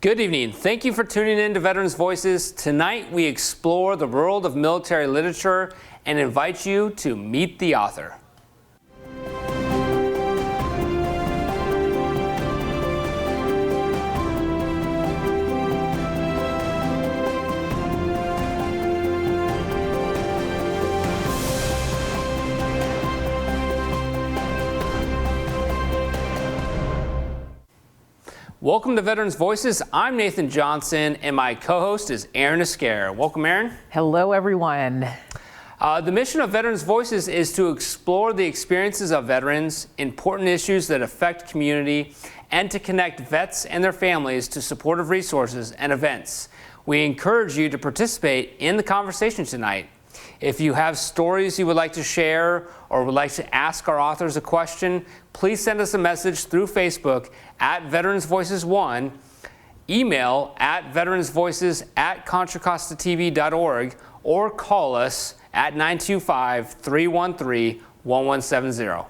Good evening. Thank you for tuning in to Veterans Voices. Tonight we explore the world of military literature and invite you to meet the author. Welcome to Veterans Voices. I'm Nathan Johnson, and my co-host is Aaron Esquer. Welcome, Aaron. Hello, everyone. The mission of Veterans Voices is to explore the experiences of veterans, important issues that affect community, and to connect vets and their families to supportive resources and events. We encourage you to participate in the conversation tonight. If you have stories you would like to share or would like to ask our authors a question, please send us a message through Facebook at Veterans Voices 1, email at veteransvoices@contracostatv.org, or call us at 925-313-1170.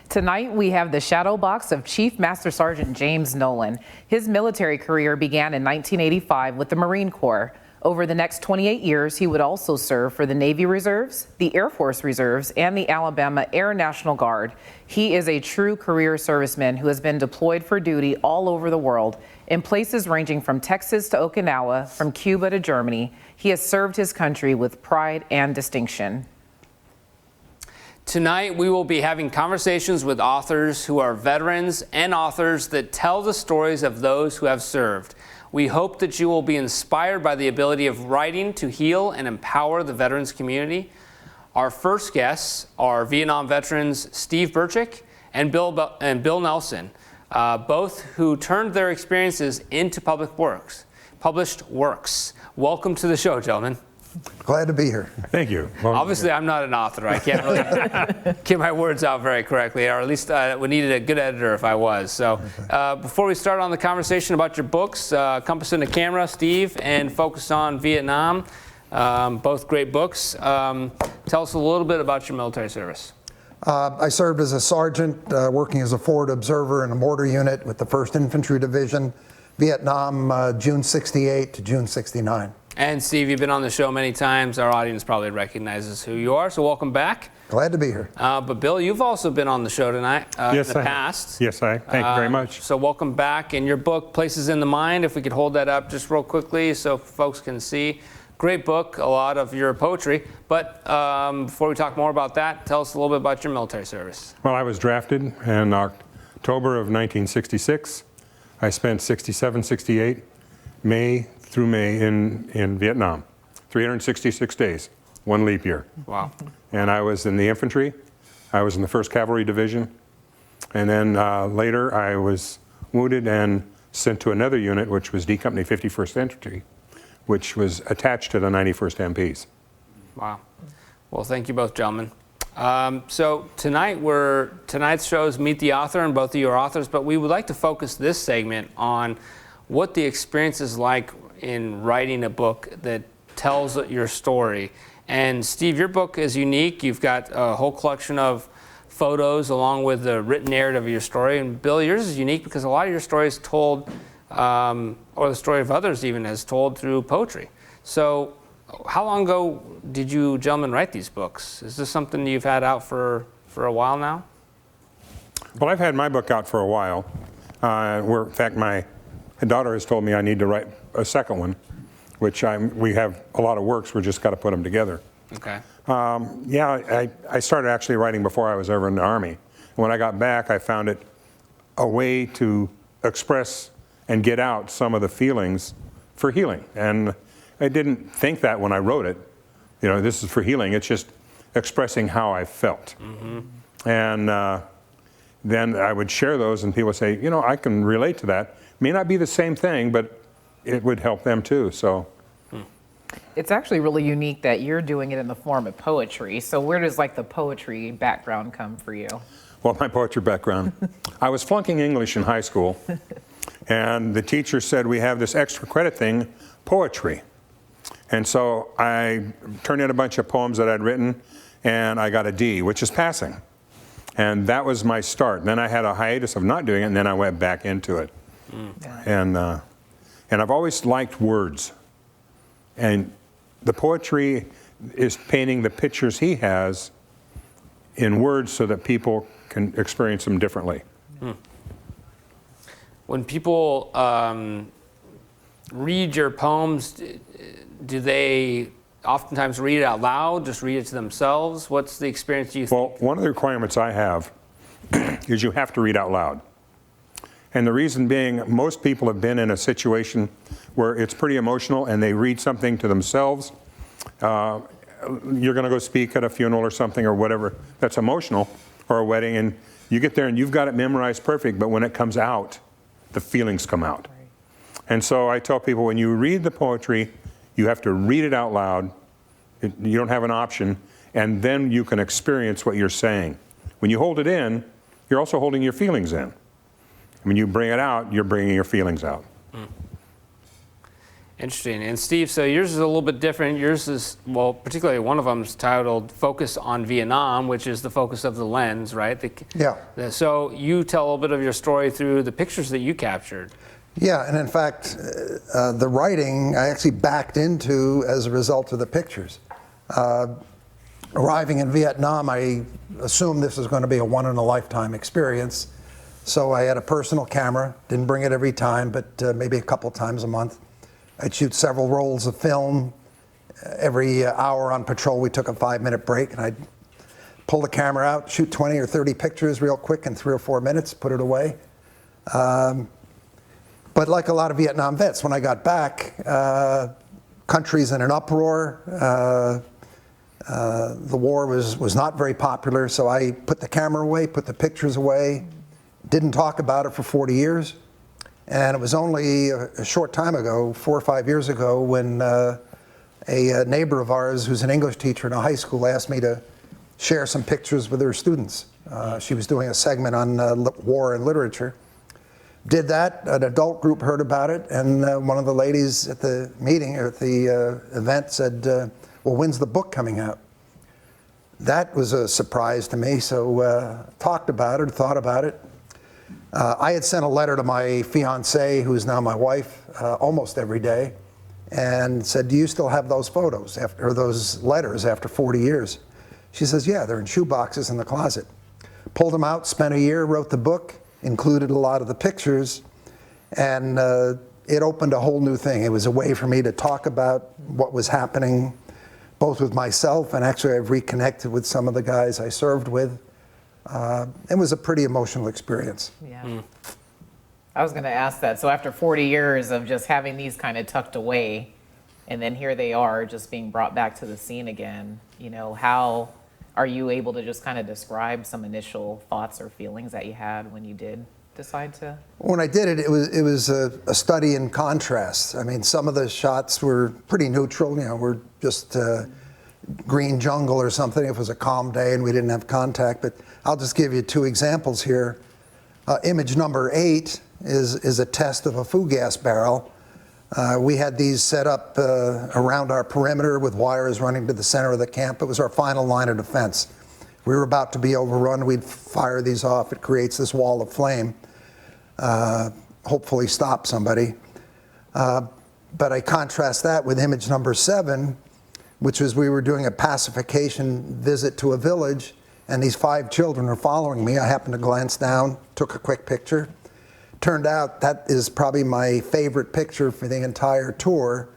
Tonight we have the shadow box of Chief Master Sergeant James Noland. His military career began in 1985 with the Marine Corps. Over the next 28 years, he would also serve for the Navy Reserves, the Air Force Reserves, and the Alabama Air National Guard. He is a true career serviceman who has been deployed for duty all over the world, in places ranging from Texas to Okinawa, from Cuba to Germany. He has served his country with pride and distinction. Tonight, we will be having conversations with authors who are veterans and authors that tell the stories of those who have served. We hope that you will be inspired by the ability of writing to heal and empower the veterans community. Our first guests are Vietnam veterans Steve Berchik and Bill Nelson, both who turned their experiences into published works. Welcome to the show, gentlemen. Glad to be here. Thank you. Obviously, I'm not an author. I can't really get my words out very correctly, or at least we needed a good editor if I was. So before we start on the conversation about your books, Compass in the Camera, Steve, and Focus on Vietnam, both great books. Tell us a little bit about your military service. I served as a sergeant working as a forward observer in a mortar unit with the 1st Infantry Division, Vietnam, June 68 to June 69. And Steve, you've been on the show many times. Our audience probably recognizes who you are, so welcome back. Glad to be here. But Bill, you've also been on the show tonight yes, in the past. Yes, I. Thank you very much. So welcome back. And your book, Places in the Mind, if we could hold that up just real quickly so folks can see. Great book, a lot of your poetry. But before we talk more about that, tell us a little bit about your military service. Well, I was drafted in October of 1966. I spent 67, 68, May through May in Vietnam. 366 days, one leap year. Wow. And I was in the infantry. I was in the 1st Cavalry Division. And then later I was wounded and sent to another unit, which was D Company 51st Infantry, which was attached to the 91st MPs. Wow. Well, thank you both, gentlemen. So tonight's show is Meet the Author, and both of you are authors, but we would like to focus this segment on what the experience is like in writing a book that tells your story. And Steve, your book is unique. You've got a whole collection of photos along with the written narrative of your story. And Bill, yours is unique because a lot of your story is told, or the story of others even, is told through poetry. So how long ago did you gentlemen write these books? Is this something you've had out for a while now? Well, I've had my book out for a while. In fact, my daughter has told me I need to write a second one, which we have a lot of works. We just got to put them together. Okay. I started actually writing before I was ever in the Army. When I got back, I found it a way to express and get out some of the feelings for healing. And I didn't think that when I wrote it. You know, this is for healing. It's just expressing how I felt. Mm-hmm. And then I would share those, and people would say, you know, I can relate to that. May not be the same thing, but it would help them too. So It's actually really unique that you're doing it in the form of poetry. So where does like the poetry background come for you? Well, my poetry background. I was flunking English in high school, and the teacher said, we have this extra credit thing, poetry. And so I turned in a bunch of poems that I'd written, and I got a D, which is passing. And that was my start. Then I had a hiatus of not doing it, and then I went back into it. And And I've always liked words. And the poetry is painting the pictures he has in words so that people can experience them differently. When people read your poems, do they oftentimes read it out loud, just read it to themselves? What's the experience you think? Well, one of the requirements I have is you have to read out loud. And the reason being, most people have been in a situation where it's pretty emotional and they read something to themselves. You're going to go speak at a funeral or something or whatever that's emotional, or a wedding, and you get there and you've got it memorized perfect, but when it comes out, the feelings come out. And so I tell people, when you read the poetry, you have to read it out loud. You don't have an option, and then you can experience what you're saying. When you hold it in, you're also holding your feelings in. When you bring it out, you're bringing your feelings out. Interesting. And Steve, so yours is a little bit different. Yours is, well, particularly one of them is titled Focus on Vietnam, which is the focus of the lens, right? Yeah. So you tell a little bit of your story through the pictures that you captured. Yeah, and in fact, the writing I actually backed into as a result of the pictures. Arriving in Vietnam, I assumed this was going to be a one-in-a-lifetime experience. So I had a personal camera, didn't bring it every time, but maybe a couple times a month. I'd shoot several rolls of film. Every hour on patrol, we took a 5-minute break, and I'd pull the camera out, shoot 20 or 30 pictures real quick in 3 or 4 minutes, put it away. But like a lot of Vietnam vets, when I got back, country's in an uproar. The war was not very popular, so I put the camera away, put the pictures away, didn't talk about it for 40 years. And it was only a short time ago, 4 or 5 years ago, when a neighbor of ours who's an English teacher in a high school asked me to share some pictures with her students. She was doing a segment on war and literature. Did that, an adult group heard about it, and one of the ladies at the meeting, or at the event, said, well, when's the book coming out? That was a surprise to me, so talked about it, thought about it. I had sent a letter to my fiancée, who is now my wife, almost every day, and said, do you still have those photos, or those letters after 40 years? She says, yeah, they're in shoe boxes in the closet. Pulled them out, spent a year, wrote the book, included a lot of the pictures, and it opened a whole new thing. It was a way for me to talk about what was happening, both with myself, and actually I've reconnected with some of the guys I served with. It was a pretty emotional experience. Yeah. I was going to ask that. So after 40 years of just having these kind of tucked away, and then here they are just being brought back to the scene again, you know, how are you able to just kind of describe some initial thoughts or feelings that you had when you did decide to? When I did it, it was a study in contrast. I mean, some of the shots were pretty neutral, you know, we're just green jungle or something if it was a calm day and we didn't have contact. But I'll just give you 2 examples here. Image number 8 is a test of a food gas barrel. We had these set up around our perimeter with wires running to the center of the camp. It was our final line of defense. We were about to be overrun. We'd fire these off. It creates this wall of flame, hopefully stop somebody. But I contrast that with image number 7, which was we were doing a pacification visit to a village, and these 5 children were following me. I happened to glance down, took a quick picture. Turned out that is probably my favorite picture for the entire tour.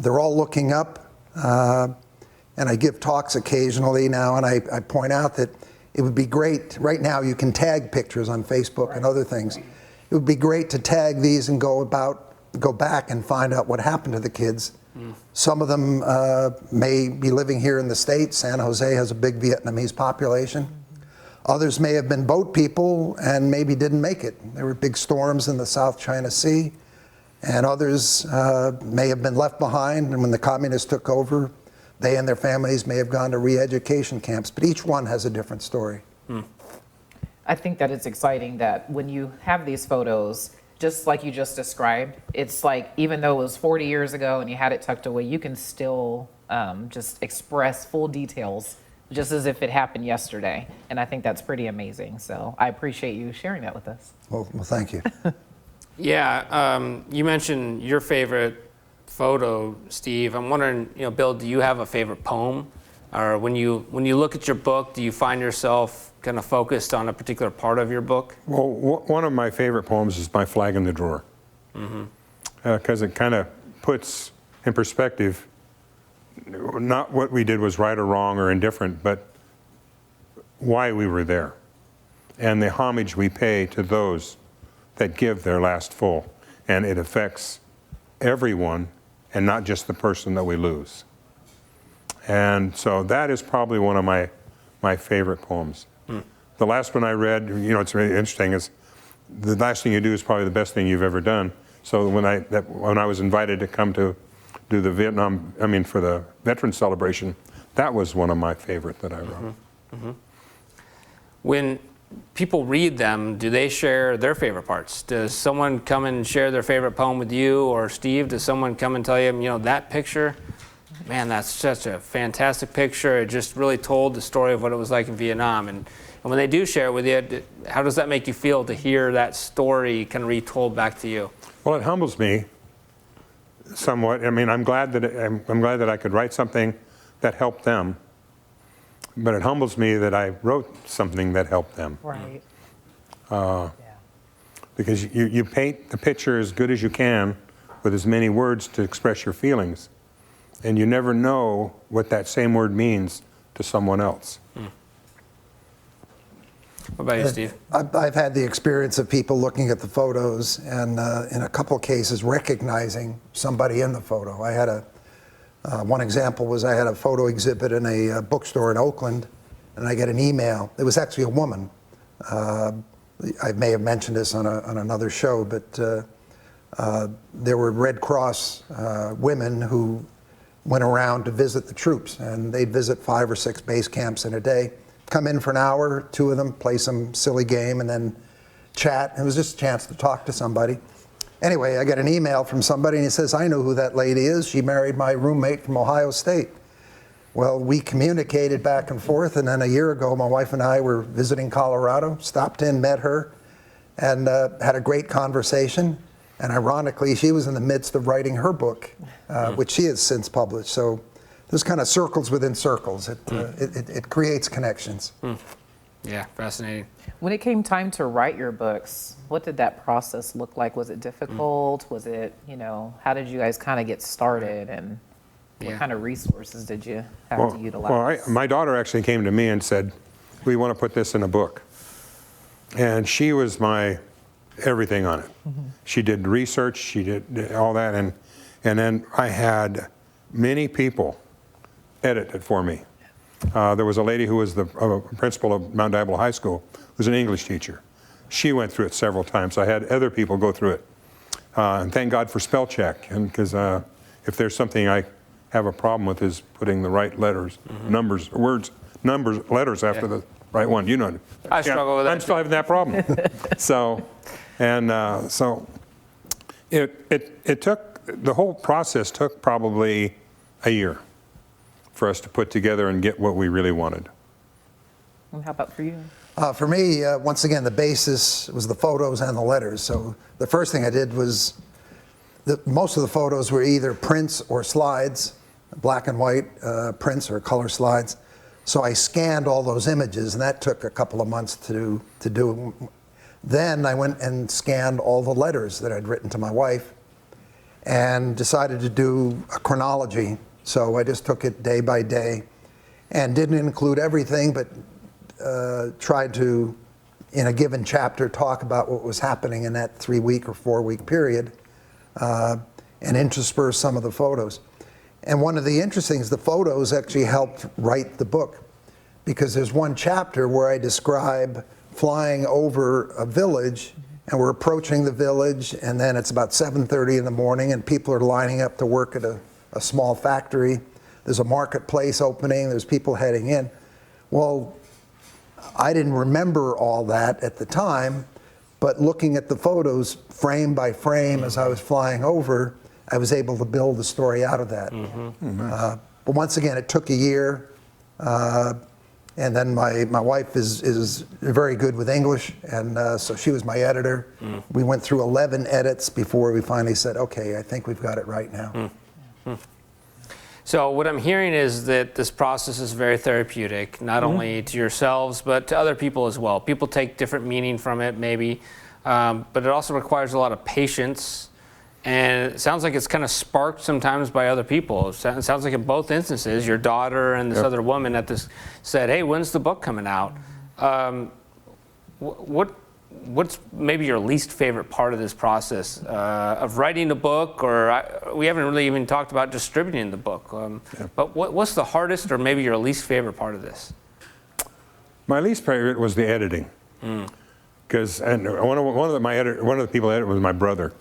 They're all looking up, and I give talks occasionally now, and I point out that it would be great. Right now you can tag pictures on Facebook and other things. It would be great to tag these and go back and find out what happened to the kids. Some of them may be living here in the States. San Jose has a big Vietnamese population. Others may have been boat people and maybe didn't make it. There were big storms in the South China Sea, and others may have been left behind, and when the communists took over, they and their families may have gone to re-education camps, but each one has a different story. I think that it's exciting that when you have these photos, just like you just described, it's like even though it was 40 years ago and you had it tucked away, you can still just express full details just as if it happened yesterday. And I think that's pretty amazing. So I appreciate you sharing that with us. Well, thank you. Yeah, you mentioned your favorite photo, Steve. I'm wondering, Bill, do you have a favorite poem? Or when you look at your book, do you find yourself kind of focused on a particular part of your book? Well, one of my favorite poems is My Flag in the Drawer. Because it kind of puts in perspective not what we did was right or wrong or indifferent, but why we were there and the homage we pay to those that give their last full. And it affects everyone and not just the person that we lose. And so that is probably one of my favorite poems. The last one I read, it's really interesting, is the last thing you do is probably the best thing you've ever done. So when I was invited to come to do the for the Veterans Celebration, that was one of my favorite that I wrote. When people read them, do they share their favorite parts? Does someone come and share their favorite poem with you, or Steve, does someone come and tell you, that picture, man, that's such a fantastic picture. It just really told the story of what it was like in Vietnam. And when they do share it with you, how does that make you feel to hear that story kind of retold back to you? Well, it humbles me somewhat. I'm glad that I could write something that helped them, but it humbles me that I wrote something that helped them. Right. Because you paint the picture as good as you can with as many words to express your feelings, and you never know what that same word means to someone else. What about you, Steve? I've had the experience of people looking at the photos and in a couple of cases recognizing somebody in the photo. I had one example was I had a photo exhibit in a bookstore in Oakland, and I get an email. It was actually a woman. I may have mentioned this on another show, but there were Red Cross women who went around to visit the troops, and they'd visit 5 or 6 base camps in a day. Come in for an hour, 2 of them, play some silly game, and then chat. It was just a chance to talk to somebody. Anyway, I get an email from somebody, and he says, I know who that lady is. She married my roommate from Ohio State. Well, we communicated back and forth, and then a year ago, my wife and I were visiting Colorado, stopped in, met her, and had a great conversation. And ironically, she was in the midst of writing her book, which she has since published. So there's kind of circles within circles. It creates connections. Yeah, fascinating. When it came time to write your books, what did that process look like? Was it difficult? Was it, how did you guys kind of get started, and what kind of resources did you have to utilize? Well, my daughter actually came to me and said, we want to put this in a book. And she was my everything on it. She did research, she did all that, and then I had many people edit it for me. There was a lady who was the principal of Mount Diablo High School, who was an English teacher. She went through it several times. I had other people go through it. And thank God for spell check, because if there's something I have a problem with is putting the right letters, letters after the right one. I struggle with that. I'm still having that problem. So it took, the whole process took probably a year for us to put together and get what we really wanted. And how about for you? For me, once again, the basis was the photos and the letters. So the first thing I did was, most of the photos were either prints or slides, black and white prints or color slides. So I scanned all those images, and that took a couple of months to do. Then I went and scanned all the letters that I'd written to my wife and decided to do a chronology. So I just took it day by day and didn't include everything, but tried to, in a given chapter, talk about what was happening in that 3-week or 4-week period and intersperse some of the photos. And one of the interesting things, the photos actually helped write the book, because there's one chapter where I describe flying over a village, and we're approaching the village, and then it's about 7:30 in the morning, and people are lining up to work at a small factory. There's a marketplace opening, there's people heading in. Well, I didn't remember all that at the time, but looking at the photos frame by frame as I was flying over, I was able to build the story out of that. But once again, it took a year. And then my wife is very good with English, and so she was my editor. We went through 11 edits before we finally said, okay, I think we've got it right now. So what I'm hearing is that this process is very therapeutic, not only to yourselves, but to other people as well. People take different meaning from it, maybe, but it also requires a lot of patience. And it sounds like it's kind of sparked sometimes by other people. It sounds like in both instances, your daughter and this other woman at this said, hey, when's the book coming out? What's maybe your least favorite part of this process of writing the book? Or we haven't really even talked about distributing the book. But what's the hardest or maybe your least favorite part of this? My least favorite was the editing. Because one of the people that edited was my brother.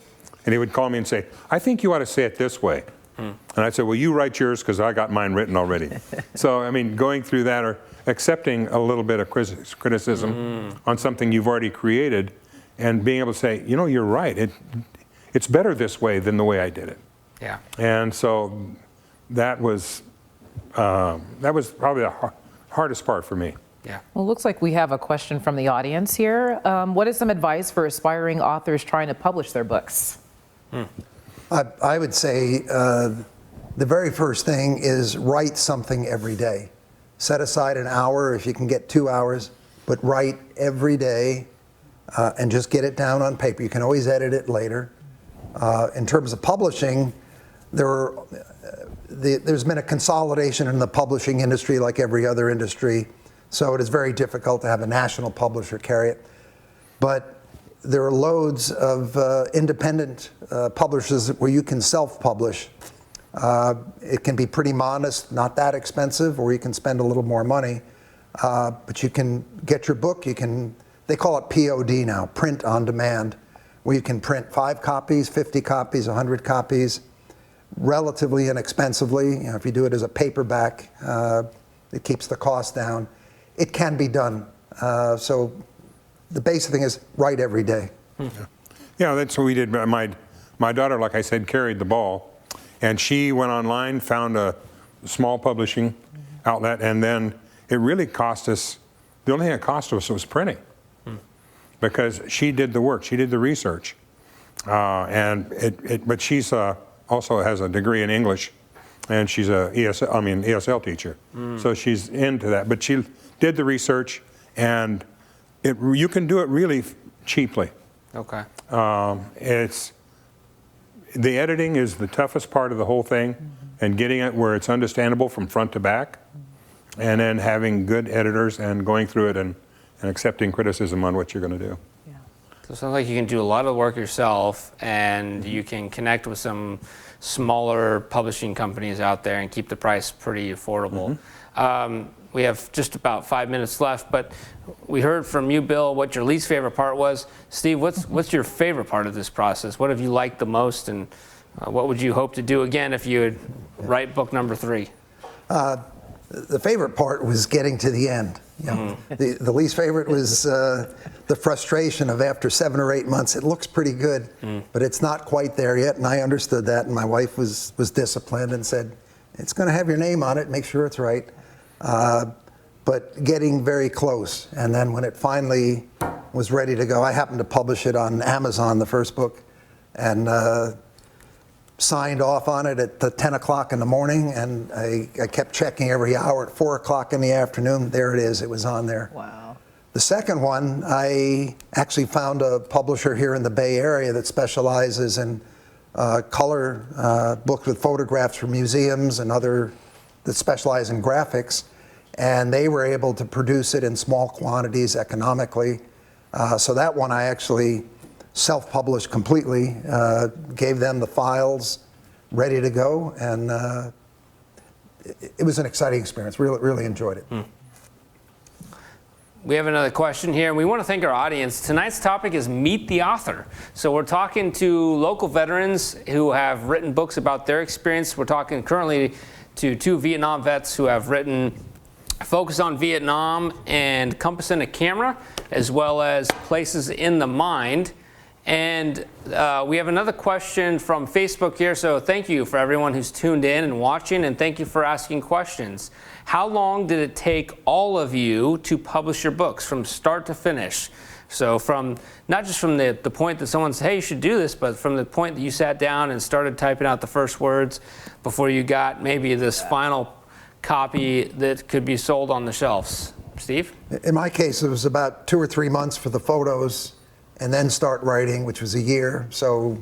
And he would call me and say, I think you ought to say it this way. And I'd say, well, you write yours because I got mine written already. So, I mean, going through that or accepting a little bit of criticism on something you've already created and being able to say, you know, you're right. It's better this way than the way I did it. Yeah. And so that was probably the hardest part for me. Yeah. Well, it looks like we have a question from the audience here. What is some advice for aspiring authors trying to publish their books? I would say the very first thing is write something every day. Set aside an hour, if you can get 2 hours, but write every day and just get it down on paper. You can always edit it later. In terms of publishing, there's been a consolidation in the publishing industry like every other industry, so it is very difficult to have a national publisher carry it. But there are loads of independent publishers where you can self-publish. It can be pretty modest, not that expensive, or you can spend a little more money. But you can get your book, they call it POD now, print on demand, where you can print 5 copies, 50 copies, 100 copies, relatively inexpensively. You know, if you do it as a paperback, it keeps the cost down. It can be done. So the basic thing is write every day. Yeah, that's what we did. My daughter, like I said, carried the ball. And she went online, found a small publishing outlet, and then it really cost us, the only thing it cost us was printing. Because she did the work, she did the research. But she's also has a degree in English, and she's a ESL teacher. So she's into that. But she did the research, and you can do it really cheaply. Okay. The editing is the toughest part of the whole thing, and getting it where it's understandable from front to back, and then having good editors and going through it and accepting criticism on what you're going to do. Yeah. So it sounds like you can do a lot of work yourself, and you can connect with some smaller publishing companies out there and keep the price pretty affordable. We have just about 5 minutes left, but we heard from you, Bill, what your least favorite part was. Steve, what's your favorite part of this process? What have you liked the most, and what would you hope to do again if you would write book number 3? The favorite part was getting to the end. You know, the least favorite was the frustration of after 7 or 8 months, it looks pretty good, but it's not quite there yet, and I understood that, and my wife was disciplined and said, it's going to have your name on it, make sure it's right. But getting very close, and then when it finally was ready to go, I happened to publish it on Amazon, the first book, and signed off on it at 10 o'clock in the morning, and I kept checking every hour. At 4 o'clock in the afternoon, there it is, it was on there. Wow. The second one, I actually found a publisher here in the Bay Area that specializes in color books with photographs for museums and other that specialize in graphics, and they were able to produce it in small quantities economically. So that one I actually self-published completely, gave them the files ready to go, and it was an exciting experience. Really enjoyed it. We have another question here, and we want to thank our audience. Tonight's topic is Meet the Author. So we're talking to local veterans who have written books about their experience. We're talking currently to 2 Vietnam vets who have written Focus on Vietnam and Compass in a Camera, as well as Places in the Mind. And we have another question from Facebook here, so thank you for everyone who's tuned in and watching, and thank you for asking questions. How long did it take all of you to publish your books from start to finish? So from not just from the point that someone said, hey, you should do this, but from the point that you sat down and started typing out the first words before you got maybe this final copy that could be sold on the shelves. Steve? In my case, it was about 2 or 3 months for the photos and then start writing, which was a year, so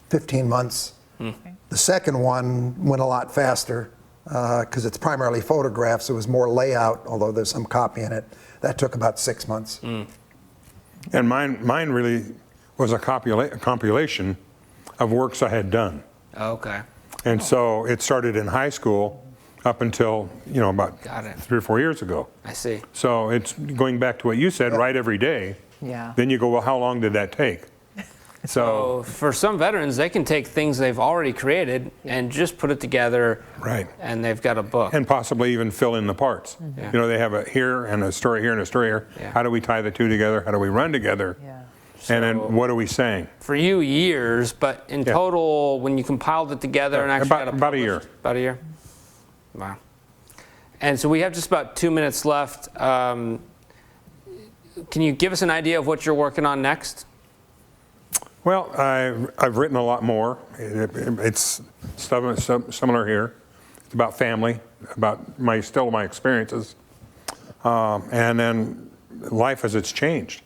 15 months. The second one went a lot faster because it's primarily photographs. It was more layout, although there's some copy in it. That took about 6 months. And mine really was a compilation of works I had done. Okay. And so it started in high school up until, about 3 or 4 years ago. I see. So it's going back to what you said, write every day. Yeah. Then you go, well, how long did that take? So for some veterans, they can take things they've already created and just put it together. Right. And they've got a book. And possibly even fill in the parts. Yeah. They have a here and a story here and a story here. Yeah. How do we tie the two together? How do we run together? Yeah. And then what are we saying? For you, years, but in total, when you compiled it together and actually got it about a year. published, about a year? Wow. And so we have just about 2 minutes left. Can you give us an idea of what you're working on next? Well, I've written a lot more. It's similar here. It's about family, about my experiences, and then life as it's changed.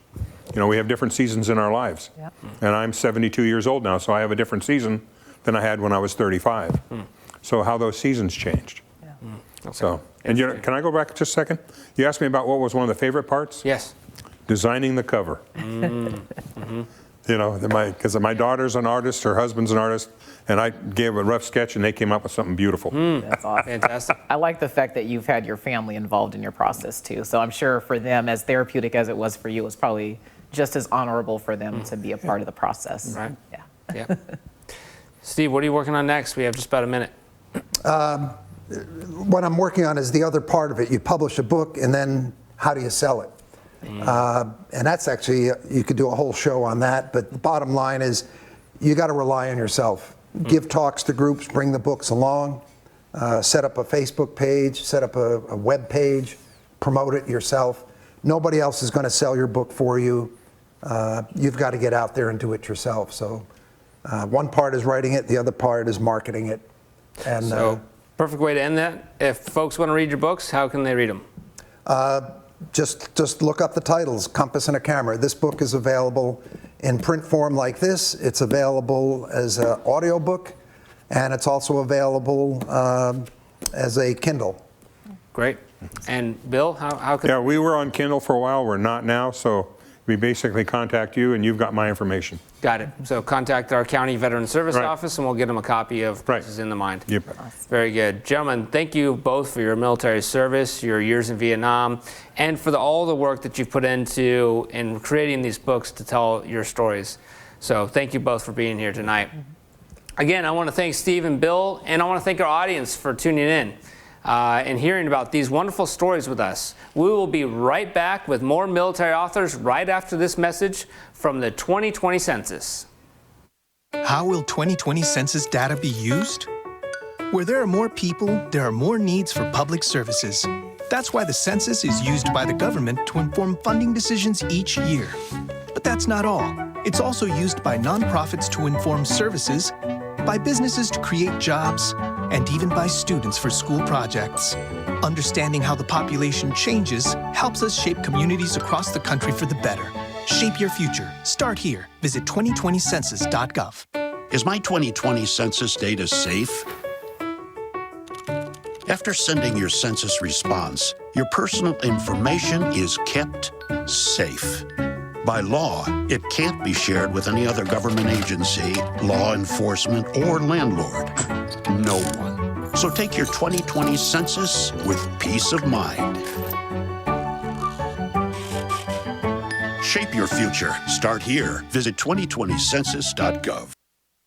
We have different seasons in our lives. Yep. And I'm 72 years old now, so I have a different season than I had when I was 35. So how those seasons changed. Yeah. Okay. So, and can I go back just a second? You asked me about what was one of the favorite parts? Yes. Designing the cover. Because my daughter's an artist, her husband's an artist, and I gave a rough sketch and they came up with something beautiful. That's awesome. Fantastic. I like the fact that you've had your family involved in your process too. So I'm sure for them, as therapeutic as it was for you, it was probably just as honorable for them to be a part of the process. Right. Yeah. Yeah. Steve, what are you working on next? We have just about a minute. What I'm working on is the other part of it. You publish a book, and then how do you sell it? And that's actually, you could do a whole show on that, but the bottom line is you got to rely on yourself. Give talks to groups, bring the books along, set up a Facebook page, set up a web page, promote it yourself. Nobody else is going to sell your book for you. You've got to get out there and do it yourself. So one part is writing it, the other part is marketing it. And So, perfect way to end that. If folks want to read your books, how can they read them? just look up the titles, Compass and a Camera. This book is available in print form like this. It's available as an audiobook, and it's also available as a Kindle. Great. And Bill, how can... Yeah, we were on Kindle for a while. We're not now, so we basically contact you, and you've got my information. Got it. So contact our County Veteran Service Right. Office, and we'll get them a copy of Places in the Mind. Yep. Very good. Gentlemen, thank you both for your military service, your years in Vietnam, and for all the work that you've put into in creating these books to tell your stories. So thank you both for being here tonight. Again, I want to thank Steve and Bill, and I want to thank our audience for tuning in and hearing about these wonderful stories with us. We will be right back with more military authors right after this message from the 2020 Census. How will 2020 Census data be used? Where there are more people, there are more needs for public services. That's why the census is used by the government to inform funding decisions each year. But that's not all. It's also used by nonprofits to inform services, by businesses to create jobs, and even by students for school projects. Understanding how the population changes helps us shape communities across the country for the better. Shape your future. Start here. Visit 2020census.gov. Is my 2020 census data safe? After sending your census response, your personal information is kept safe. By law, it can't be shared with any other government agency, law enforcement, or landlord. No one. So take your 2020 census with peace of mind. Shape your future. Start here. Visit 2020census.gov.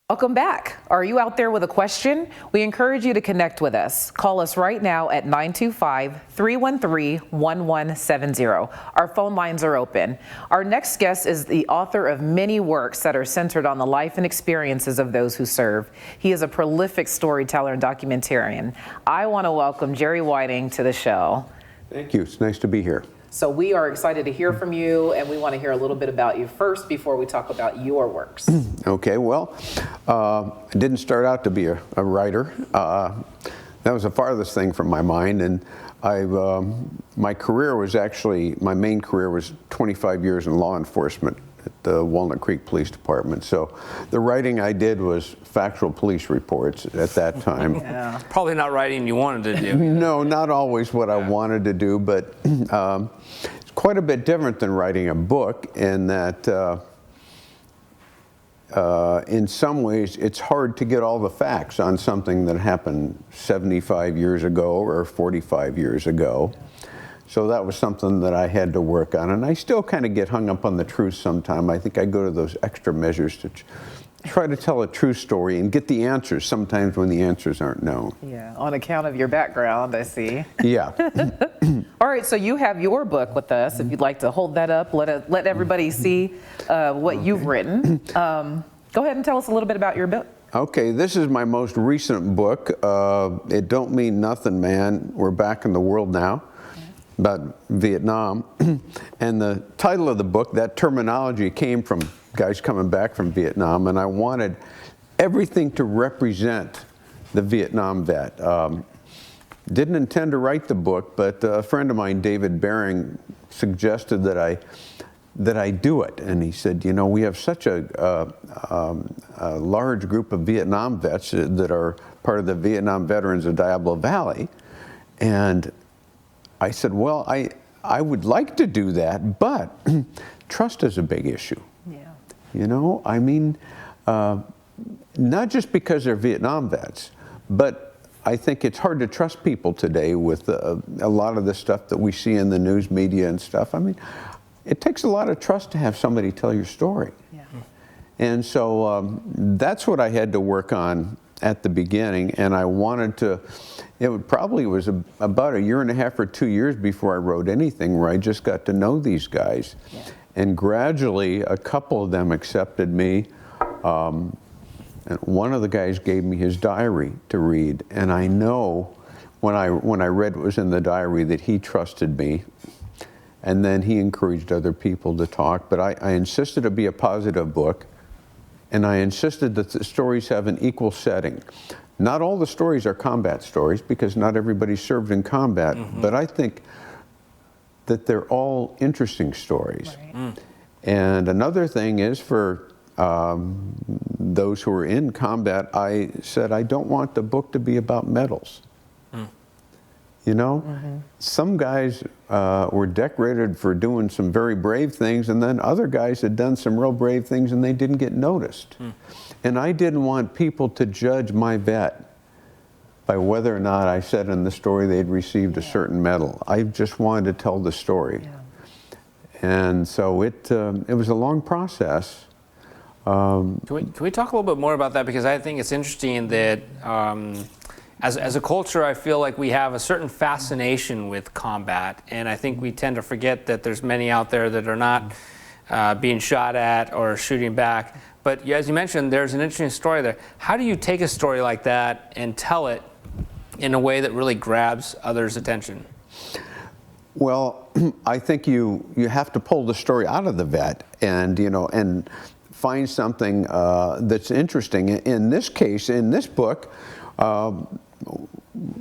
Welcome back. Are you out there with a question? We encourage you to connect with us. Call us right now at 925-313-1170. Our phone lines are open. Our next guest is the author of many works that are centered on the life and experiences of those who serve. He is a prolific storyteller and documentarian. I want to welcome Jerry Whiting to the show. Thank you. It's nice to be here. So we are excited to hear from you, and we want to hear a little bit about you first before we talk about your works. Okay, well, I didn't start out to be a writer. That was the farthest thing from my mind, and my career was actually, my main career was 25 years in law enforcement at the Walnut Creek Police Department. So the writing I did was factual police reports at that time. Yeah. Probably not writing you wanted to do. No, not always what I wanted to do, but it's quite a bit different than writing a book in that in some ways it's hard to get all the facts on something that happened 75 years ago or 45 years ago. So that was something that I had to work on, and I still kind of get hung up on the truth sometime. I think I go to those extra measures to try to tell a true story and get the answers sometimes when the answers aren't known. Yeah, on account of your background, I see. Yeah. All right, so you have your book with us. If you'd like to hold that up, let everybody see what you've written. Go ahead and tell us a little bit about your book. Okay, this is my most recent book. It Don't Mean Nothing, Man. We're Back in the World Now. About Vietnam. And the title of the book, that terminology came from guys coming back from Vietnam, and I wanted everything to represent the Vietnam vet. Didn't intend to write the book, but a friend of mine, David Bering, suggested that I do it. And he said, you know, we have such a large group of Vietnam vets that are part of the Vietnam Veterans of Diablo Valley. And I said, well, I would like to do that, but trust is a big issue. Yeah. You know, I mean, not just because they're Vietnam vets, but I think it's hard to trust people today with a lot of the stuff that we see in the news media and stuff. I mean, it takes a lot of trust to have somebody tell your story. Yeah. And so that's what I had to work on at the beginning, and I wanted to, was about a year and a half or 2 years before I wrote anything, where I just got to know these guys. Yeah. And gradually a couple of them accepted me. And one of the guys gave me his diary to read, and I know when I read what was in the diary that he trusted me. And then he encouraged other people to talk, but I insisted it be a positive book. And I insisted that the stories have an equal setting. Not all the stories are combat stories, because not everybody served in combat, but I think that they're all interesting stories. Right. And another thing is, for those who are in combat, I said I don't want the book to be about medals. You know, some guys were decorated for doing some very brave things, and then other guys had done some real brave things and they didn't get noticed. And I didn't want people to judge my vet by whether or not I said in the story they'd received a certain medal. I just wanted to tell the story. Yeah. And so it was a long process. Can we talk a little bit more about that? Because I think it's interesting that as a culture, I feel like we have a certain fascination with combat, and I think we tend to forget that there's many out there that are not being shot at or shooting back. But as you mentioned, there's an interesting story there. How do you take a story like that and tell it in a way that really grabs others' attention? Well, I think you have to pull the story out of the vet and, you know, and find something that's interesting. In this case, in this book,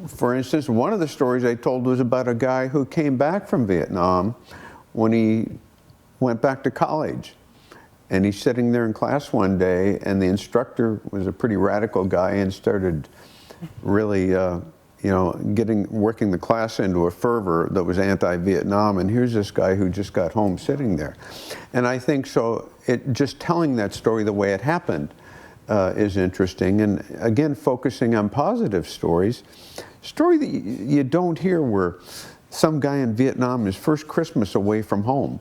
for instance, one of the stories I told was about a guy who came back from Vietnam when he went back to college. And he's sitting there in class one day, and the instructor was a pretty radical guy and started really, working the class into a fervor that was anti-Vietnam. And here's this guy who just got home sitting there. And I think so, just telling that story the way it happened is interesting. And again, focusing on positive stories. Story that you don't hear where some guy in Vietnam is first Christmas away from home.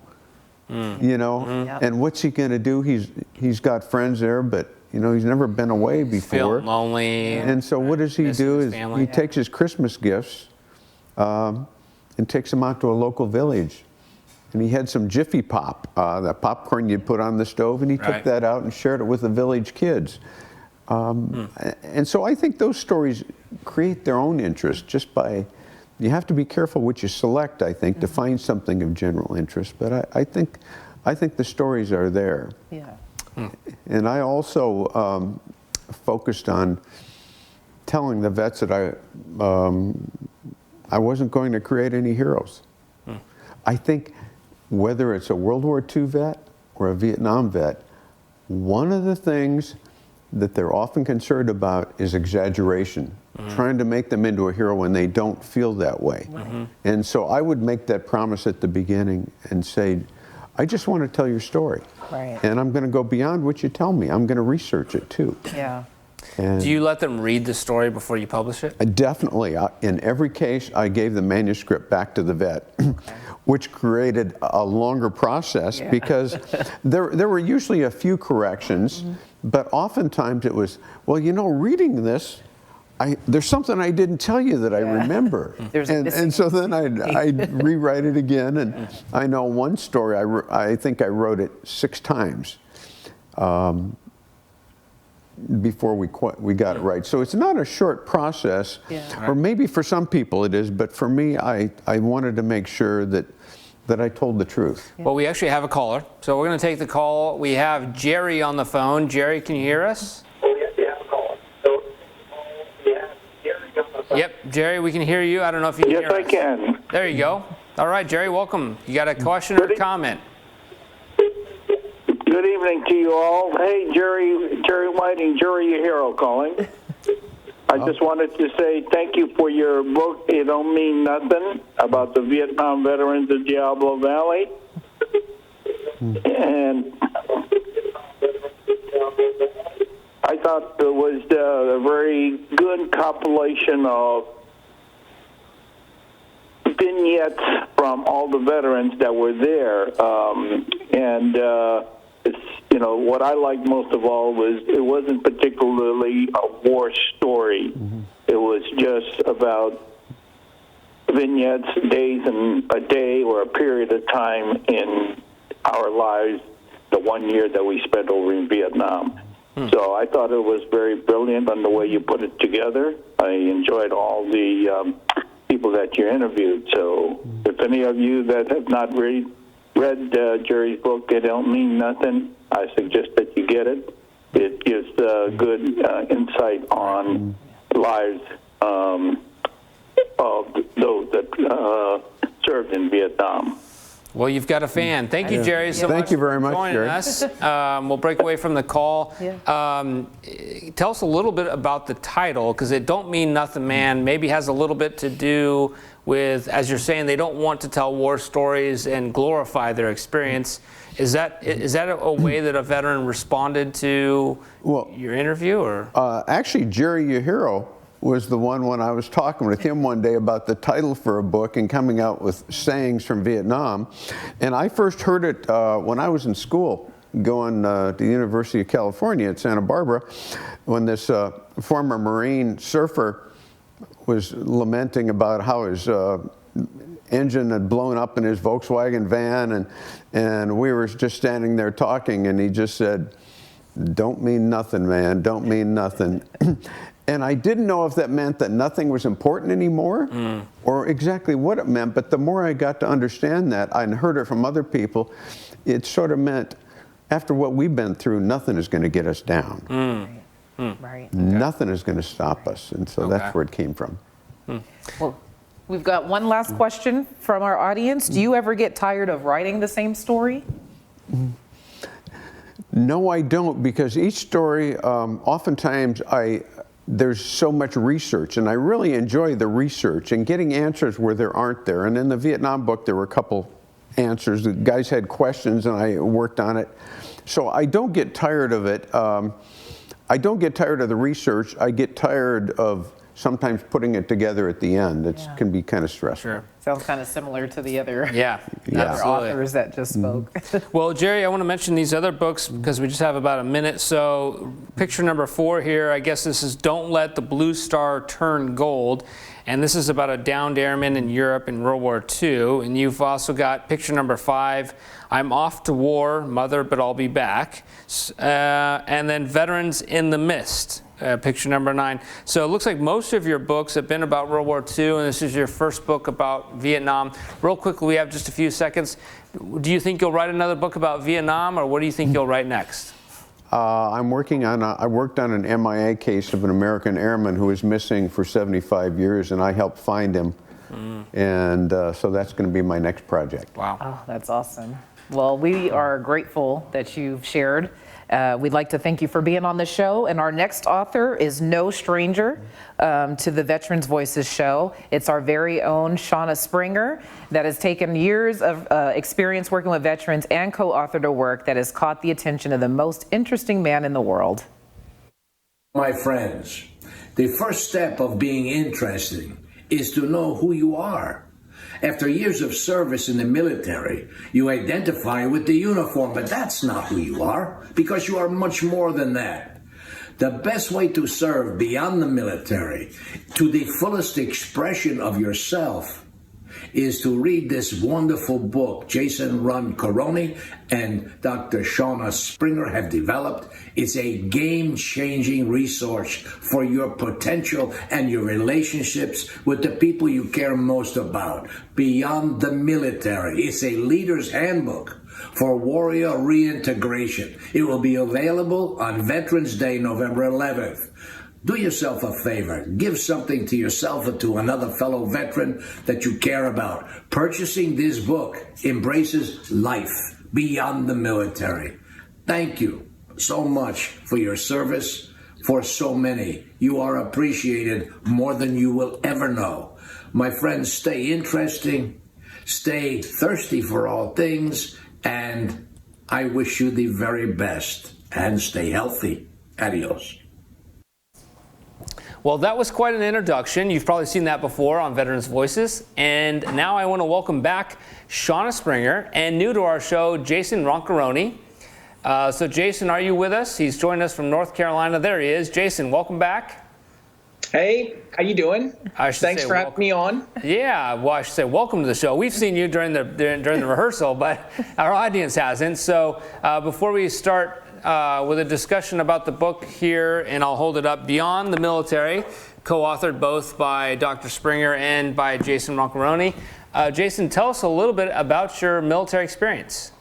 You know, and what's he going to do? He's got friends there, but You know, he's never been away before. Feeling lonely. And so what does he missing do his is family. he takes his Christmas gifts and takes them out to a local village. And he had some Jiffy Pop, that popcorn you'd put on the stove, and he took Right. that out and shared it with the village kids. And so I think those stories create their own interest just by, you have to be careful what you select, I think, to find something of general interest. But I think the stories are there. Yeah. And I also focused on telling the vets that I wasn't going to create any heroes. I think whether it's a World War II vet or a Vietnam vet, one of the things that they're often concerned about is exaggeration, trying to make them into a hero when they don't feel that way. And so I would make that promise at the beginning and say, I just want to tell your story. Right. And I'm going to go beyond what you tell me. I'm going to research it too. Yeah. And Do you let them read the story before you publish it? Definitely. In every case, I gave the manuscript back to the vet, which created a longer process because there were usually a few corrections, but oftentimes it was, well, you know, reading this, there's something I didn't tell you that I remember. And so then I'd rewrite it again. And I know one story, I think I wrote it 6 times. Before we got it right. So it's not a short process, or maybe for some people it is, but for me, I wanted to make sure that I told the truth. Well, we actually have a caller, so we're going to take the call. We have Jerry on the phone. Jerry, can you hear us? Yep, Jerry, we can hear you. I don't know if you can hear us. Yes, I can. There you go. All right, Jerry, welcome. You got a question or a comment? Good evening to you all. Hey, Jerry Whiting, Jerry, your hero calling. I just wanted to say thank you for your book, It Don't Mean Nothing, about the Vietnam veterans of Diablo Valley. And I thought it was a very good compilation of vignettes from all the veterans that were there. It's, you know, what I liked most of all was it wasn't particularly a war story. It was just about vignettes, days and a day or a period of time in our lives, the 1 year that we spent over in Vietnam. So I thought it was very brilliant on the way you put it together. I enjoyed all the people that you interviewed. So if any of you that have not read Jerry's book, It Don't Mean Nothing, I suggest that you get it. It gives good insight on lives of those that served in Vietnam. Well, you've got a fan. Thank you, Jerry, so much. Thank you very much, for joining Jerry. us. We'll break away from the call. Tell us a little bit about the title, because It Don't Mean Nothing, Man, maybe has a little bit to do with, as you're saying, they don't want to tell war stories and glorify their experience. Is that a way that a veteran responded to your interview, or? Actually, Jerry, your hero, was the one when I was talking with him one day about the title for a book and coming out with sayings from Vietnam. And I first heard it when I was in school, going to the University of California at Santa Barbara, when this former Marine surfer was lamenting about how his engine had blown up in his Volkswagen van, and we were just standing there talking, and he just said, "Don't mean nothing, man, don't mean nothing." And I didn't know if that meant that nothing was important anymore or exactly what it meant, but the more I got to understand that and heard it from other people, it sort of meant after what we've been through, nothing is going to get us down. Right. Nothing is going to stop us. And so that's where it came from. Well, we've got one last question from our audience. Do you ever get tired of writing the same story? No, I don't, because each story, oftentimes there's so much research, and I really enjoy the research and getting answers where there aren't there. And in the Vietnam book, there were a couple answers. The guys had questions, and I worked on it. So I don't get tired of it. I don't get tired of the research. I get tired of sometimes putting it together at the end, it can be kind of stressful. Sure. Sounds kind of similar to the other, Yeah, other absolutely. authors that just spoke. Well, Jerry, I want to mention these other books because we just have about a minute. So picture number 4 here, I guess this is Don't Let the Blue Star Turn Gold. And this is about a downed airman in Europe in World War II. And you've also got picture number 5, I'm Off to War, Mother, But I'll Be Back. And then Veterans in the Mist. Picture number 9. So it looks like most of your books have been about World War II, and this is your first book about Vietnam. Real quickly, we have just a few seconds. Do you think you'll write another book about Vietnam, or what do you think you'll write next? I'm working on, I worked on an MIA case of an American airman who was missing for 75 years, and I helped find him. And so that's going to be my next project. Wow. Oh, that's awesome. Well, we are grateful that you've shared. We'd like to thank you for being on the show. And our next author is no stranger to the Veterans Voices show. It's our very own Shawna Springer that has taken years of experience working with veterans and co-authored a work that has caught the attention of the most interesting man in the world. My friends, the first step of being interesting is to know who you are. After years of service in the military, you identify with the uniform, but that's not who you are, because you are much more than that. The best way to serve beyond the military, to the fullest expression of yourself, is to read this wonderful book Jason Rockaroonie and Dr. Shawna Springer have developed. It's a game-changing resource for your potential and your relationships with the people you care most about beyond the military. It's a leader's handbook for warrior reintegration. It will be available on Veterans Day, November 11th. Do yourself a favor. Give something to yourself or to another fellow veteran that you care about. Purchasing this book embraces life beyond the military. Thank you so much for your service for so many. You are appreciated more than you will ever know. My friends, stay interesting, stay thirsty for all things, and I wish you the very best. And stay healthy. Adios. Well, that was quite an introduction. You've probably seen that before on Veterans Voices. And now I want to welcome back Shawna Springer and new to our show, Jason Rockaroonie. So Jason, are you with us? He's joined us from North Carolina. There he is. Jason, welcome back. Hey, how you doing? Thanks for having me on. Yeah, well, I should say welcome to the show. We've seen you during the rehearsal, but our audience hasn't. So before we start with a discussion about the book here, and I'll hold it up, Beyond the Military, co-authored both by Dr. Springer and by Jason Rockaroonie. Jason, tell us a little bit about your military experience.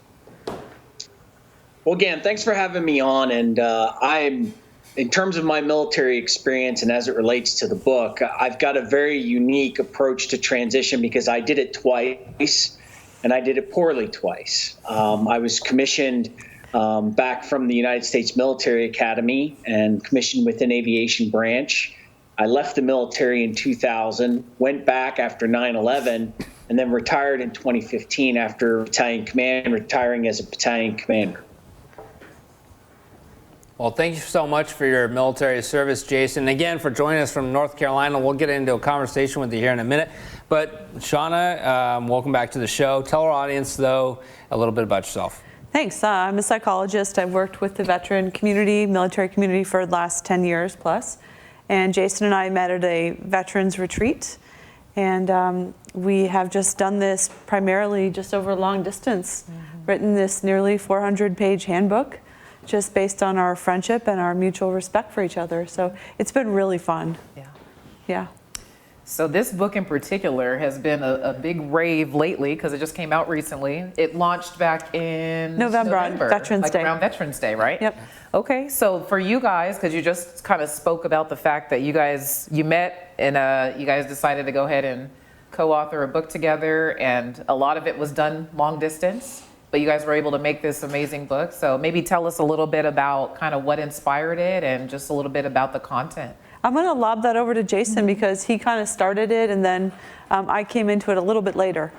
Well, again, thanks for having me on. And in terms of my military experience and as it relates to the book, I've got a very unique approach to transition because I did it twice, and I did it poorly twice. I was commissioned back from the United States Military Academy and commissioned with an aviation branch. I left the military in 2000, went back after 9/11, and then retired in 2015 after battalion command, retiring as a battalion commander. Well, thank you so much for your military service, Jason. Again, for joining us from North Carolina. We'll get into a conversation with you here in a minute. But Shawna, welcome back to the show. Tell our audience, though, a little bit about yourself. Thanks. I'm a psychologist. I've worked with the veteran community, military community for the last 10 years plus. And Jason and I met at a veterans retreat. And we have just done this primarily just over long distance, written this nearly 400-page handbook just based on our friendship and our mutual respect for each other. So it's been really fun. Yeah. So this book in particular has been a big rave lately because it just came out recently. It launched back in November on Veterans Day. Around Veterans Day, right? Yep. Okay, so for you guys, because you just kind of spoke about the fact that you met and you guys decided to go ahead and co-author a book together, and a lot of it was done long distance, but you guys were able to make this amazing book. So maybe tell us a little bit about kind of what inspired it and just a little bit about the content. I'm going to lob that over to Jason because he kind of started it, and then I came into it a little bit later.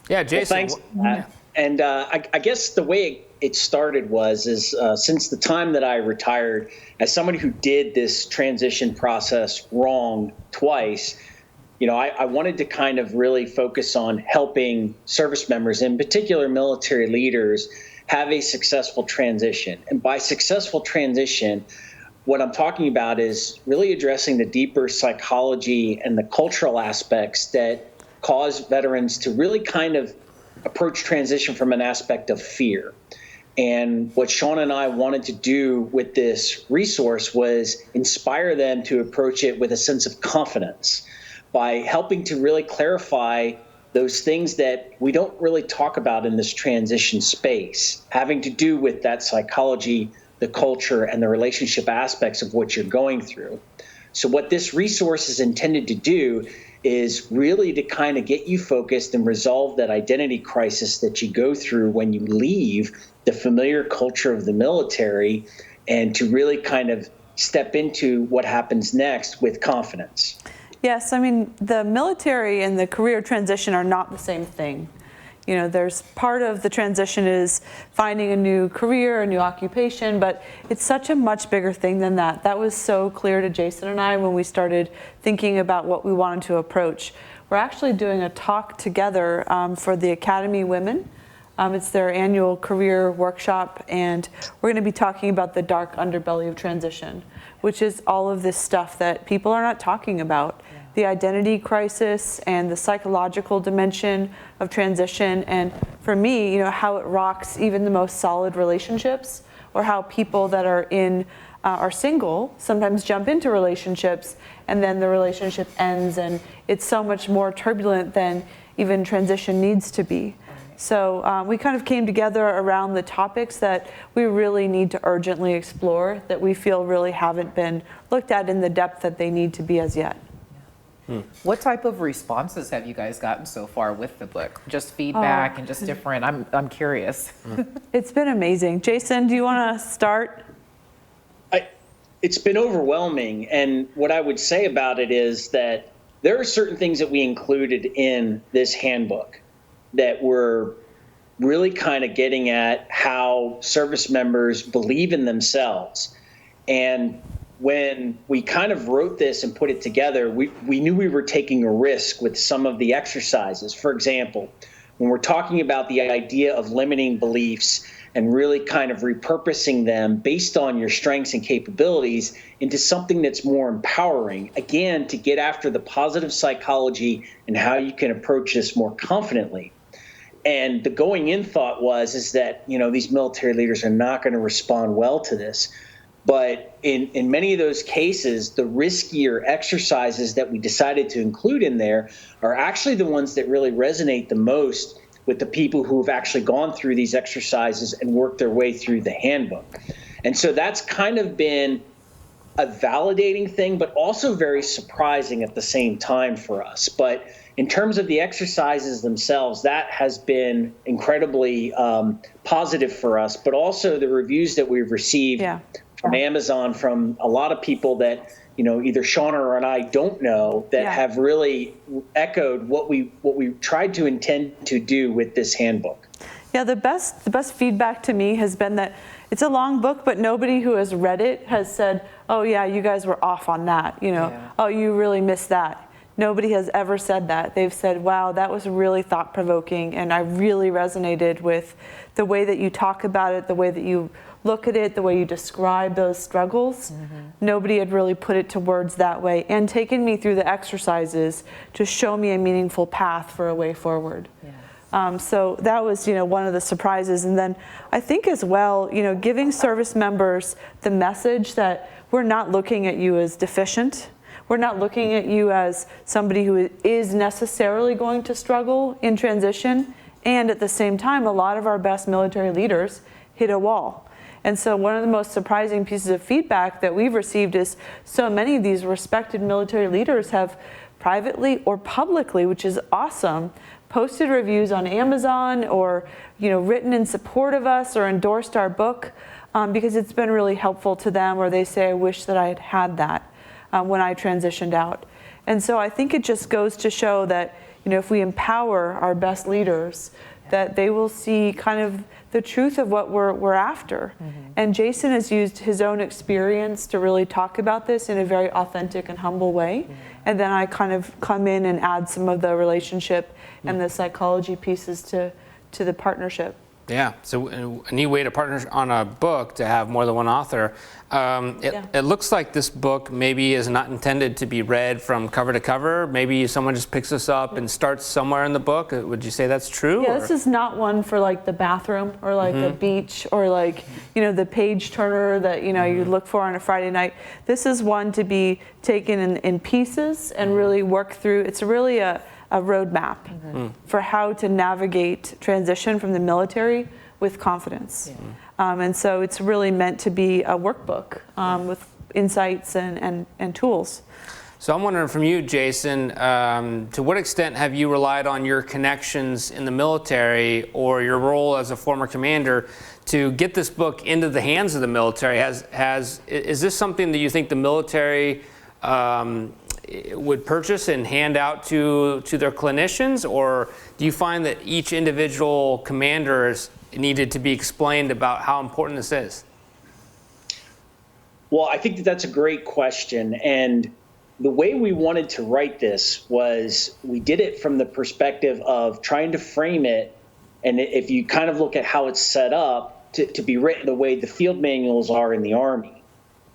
Yeah, Jason. Well, thanks. And I guess the way it started is since the time that I retired, as somebody who did this transition process wrong twice, I wanted to kind of really focus on helping service members, in particular military leaders, have a successful transition. And by successful transition, what I'm talking about is really addressing the deeper psychology and the cultural aspects that cause veterans to really kind of approach transition from an aspect of fear. And what Shawna and I wanted to do with this resource was inspire them to approach it with a sense of confidence by helping to really clarify those things that we don't really talk about in this transition space, having to do with that psychology, the culture, and the relationship aspects of what you're going through. So what this resource is intended to do is really to kind of get you focused and resolve that identity crisis that you go through when you leave the familiar culture of the military, and to really kind of step into what happens next with confidence. Yes, I mean, the military and the career transition are not the same thing. There's part of the transition is finding a new career, a new occupation, but it's such a much bigger thing than that. That was so clear to Jason and I when we started thinking about what we wanted to approach. We're actually doing a talk together for the Academy Women. It's their annual career workshop, and we're going to be talking about the dark underbelly of transition, which is all of this stuff that people are not talking about. The identity crisis and the psychological dimension of transition, and for me, how it rocks even the most solid relationships, or how people that are single sometimes jump into relationships and then the relationship ends, and it's so much more turbulent than even transition needs to be. So we kind of came together around the topics that we really need to urgently explore, that we feel really haven't been looked at in the depth that they need to be as yet. What type of responses have you guys gotten so far with the book? Just feedback and just different? I'm curious. It's been amazing. Jason, do you want to start? It's been overwhelming, and what I would say about it is that there are certain things that we included in this handbook that were really kind of getting at how service members believe in themselves. And when we kind of wrote this and put it together, we knew we were taking a risk with some of the exercises. For example, when we're talking about the idea of limiting beliefs and really kind of repurposing them based on your strengths and capabilities into something that's more empowering, again, to get after the positive psychology and how you can approach this more confidently. And the going in thought is that, these military leaders are not going to respond well to this. But in many of those cases, the riskier exercises that we decided to include in there are actually the ones that really resonate the most with the people who have actually gone through these exercises and worked their way through the handbook. And so that's kind of been a validating thing, but also very surprising at the same time for us. But in terms of the exercises themselves, that has been incredibly positive for us, but also the reviews that we've received from Amazon, from a lot of people that, either Shawna or I don't know, that have really echoed what we tried to intend to do with this handbook. Yeah, the best feedback to me has been that it's a long book, but nobody who has read it has said, oh yeah, you guys were off on that, oh, you really missed that. Nobody has ever said that. They've said, wow, that was really thought-provoking, and I really resonated with the way that you talk about it, the way that you look at it, the way you describe those struggles. Nobody had really put it to words that way and taken me through the exercises to show me a meaningful path for a way forward. So that was, one of the surprises. And then I think as well, giving service members the message that we're not looking at you as deficient. We're not looking at you as somebody who is necessarily going to struggle in transition. And at the same time, a lot of our best military leaders hit a wall. And so one of the most surprising pieces of feedback that we've received is so many of these respected military leaders have privately or publicly, which is awesome, posted reviews on Amazon or written in support of us or endorsed our book because it's been really helpful to them, or they say, I wish that I had had that when I transitioned out. And so I think it just goes to show that if we empower our best leaders, that they will see kind of the truth of what we're after. And Jason has used his own experience to really talk about this in a very authentic and humble way. And then I kind of come in and add some of the relationship and the psychology pieces to the partnership. Yeah, so a neat way to partner on a book, to have more than one author. It looks like this book maybe is not intended to be read from cover to cover. Maybe someone just picks this up and starts somewhere in the book. Would you say that's true? Yeah, this is not one for like the bathroom or like the beach or like, the page turner that, you look for on a Friday night. This is one to be taken in pieces and really work through. It's really a roadmap for how to navigate transition from the military with confidence. And so it's really meant to be a workbook with insights and tools. So I'm wondering from you, Jason, to what extent have you relied on your connections in the military or your role as a former commander to get this book into the hands of the military? Is this something that you think the military would purchase and hand out to their clinicians, or do you find that each individual commander needed to be explained about how important this is? Well, I think that's a great question. And the way we wanted to write this was we did it from the perspective of trying to frame it. And if you kind of look at how it's set up, to be written the way the field manuals are in the Army.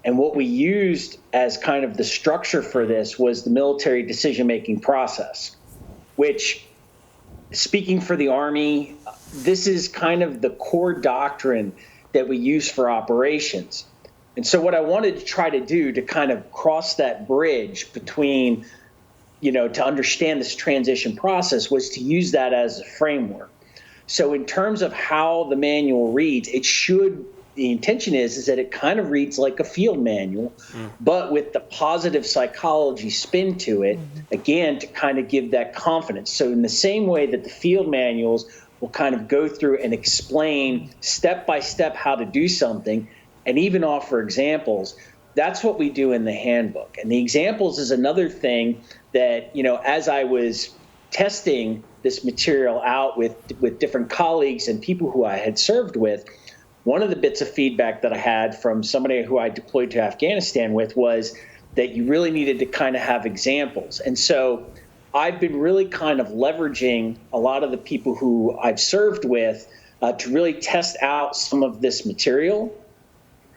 And what we used as kind of the structure for this was the military decision-making process, which, speaking for the Army, this is kind of the core doctrine that we use for operations. And so what I wanted to try to do to kind of cross that bridge between, to understand this transition process was to use that as a framework. So in terms of how the manual reads, the intention is that it kind of reads like a field manual, but with the positive psychology spin to it, again, to kind of give that confidence. So in the same way that the field manuals will kind of go through and explain step by step how to do something and even offer examples, that's what we do in the handbook. And the examples is another thing that, as I was testing this material out with different colleagues and people who I had served with, one of the bits of feedback that I had from somebody who I deployed to Afghanistan with was that you really needed to kind of have examples. And so I've been really kind of leveraging a lot of the people who I've served with to really test out some of this material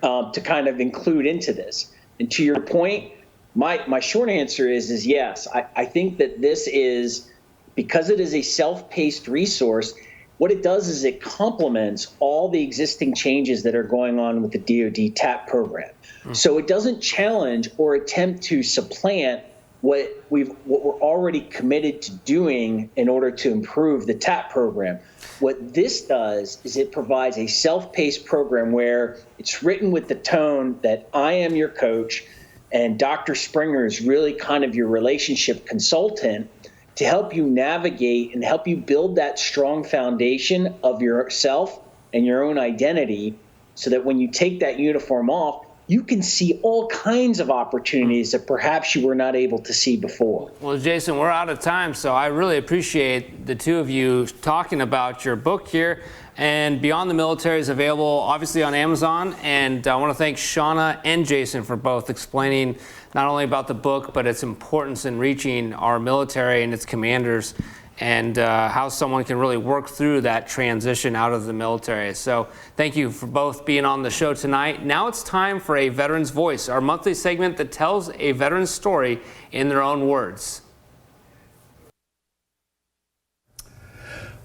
to kind of include into this. And to your point, my short answer is yes. I think that this is, because it is a self-paced resource, what it does is it complements all the existing changes that are going on with the DoD TAP program. So it doesn't challenge or attempt to supplant what we're already committed to doing in order to improve the TAP program. What this does is it provides a self-paced program where it's written with the tone that I am your coach and Dr. Springer is really kind of your relationship consultant to help you navigate and help you build that strong foundation of yourself and your own identity so that when you take that uniform off, you can see all kinds of opportunities that perhaps you were not able to see before. Well, Jason, we're out of time, so I really appreciate the two of you talking about your book here. And Beyond the Military is available, obviously, on Amazon. And I want to thank Shawna and Jason for both explaining not only about the book, but its importance in reaching our military and its commanders, and how someone can really work through that transition out of the military. So thank you for both being on the show tonight. Now it's time for A Veteran's Voice, our monthly segment that tells a veteran's story in their own words.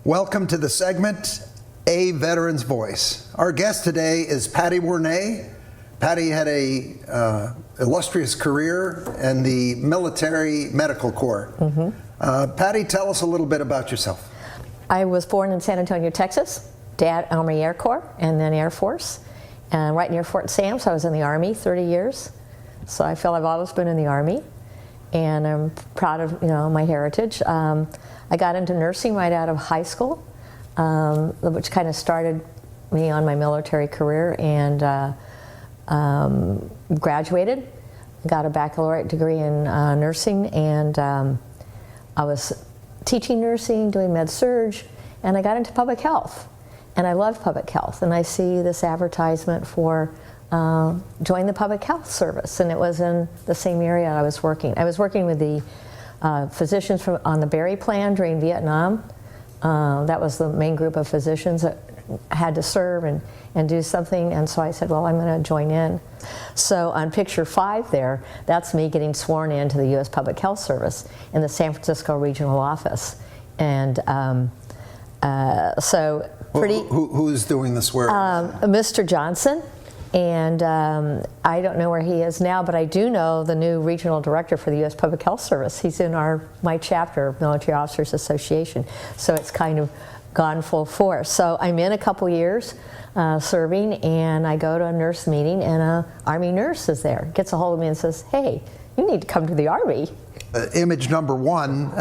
Welcome to the segment, A Veteran's Voice. Our guest today is Patti Burn. Patti had a illustrious career in the military medical corps. Patti, tell us a little bit about yourself. I was born in San Antonio, Texas. Dad, Army Air Corps, and then Air Force. And right near Fort Sam, so I was in the Army 30 years. So I feel I've always been in the Army. And I'm proud of my heritage. I got into nursing right out of high school, which kind of started me on my military career, and graduated, got a baccalaureate degree in nursing, and I was teaching nursing, doing med surg, and I got into public health. And I loved public health. And I see this advertisement for join the public health service. And it was in the same area I was working. I was working with the physicians on the Berry Plan during Vietnam. That was the main group of physicians that had to serve and do something. And so I said, well, I'm going to join in. So on picture 5 there, that's me getting sworn into the U.S. Public Health Service in the San Francisco regional office. And so pretty... Who's doing the swearing? Mr. Johnson. And I don't know where he is now, but I do know the new regional director for the U.S. Public Health Service. He's in my chapter of Military Officers Association. So it's kind of gone full force. So I'm in a couple years serving, and I go to a nurse meeting, and an Army nurse is there, gets a hold of me and says, hey, you need to come to the Army. Image number 1,